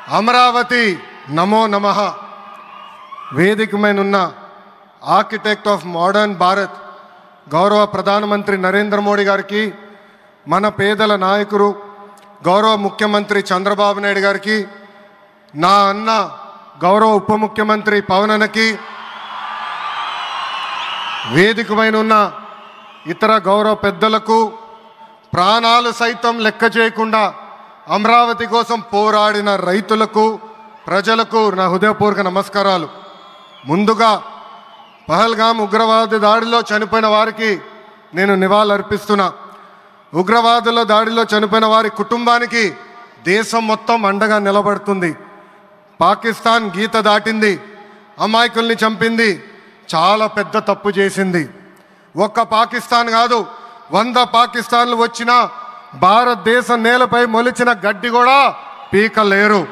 అమరావతి నమో నమః. వేదిక మీద ఆర్కిటెక్ట్ ఆఫ్ మోడర్న్ భారత్ గౌరవ ప్రధానమంత్రి నరేంద్ర మోడీ గారికి, మన పేదల నాయకుడు గౌరవ ముఖ్యమంత్రి చంద్రబాబు నాయుడు గారికి, నా అన్న గౌరవ ఉప ముఖ్యమంత్రి పవన్ అన్నకి, వేదిక మీద ఇతర గౌరవ పెద్దలకు, ప్రాణాలు సైతం లెక్క చేయకుండా అమరావతి కోసం పోరాడిన రైతులకు, ప్రజలకు నా హృదయపూర్వక నమస్కారాలు. ముందుగా పహల్గామ్ ఉగ్రవాద దాడిలో చనిపోయిన వారికి నేను నివాళులర్పిస్తున్నా. ఉగ్రవాదుల దాడిలో చనిపోయిన వారి కుటుంబానికి దేశం మొత్తం అండగా నిలబడుతుంది. పాకిస్తాన్ గీత దాటింది, అమాయకుల్ని చంపింది, చాలా పెద్ద తప్పు చేసింది. ఒక్క పాకిస్తాన్ కాదు, 100 పాకిస్తాన్లు వచ్చినా భారతదేశం నేలపై మొలిచిన గడ్డి కూడా పీకలేరు.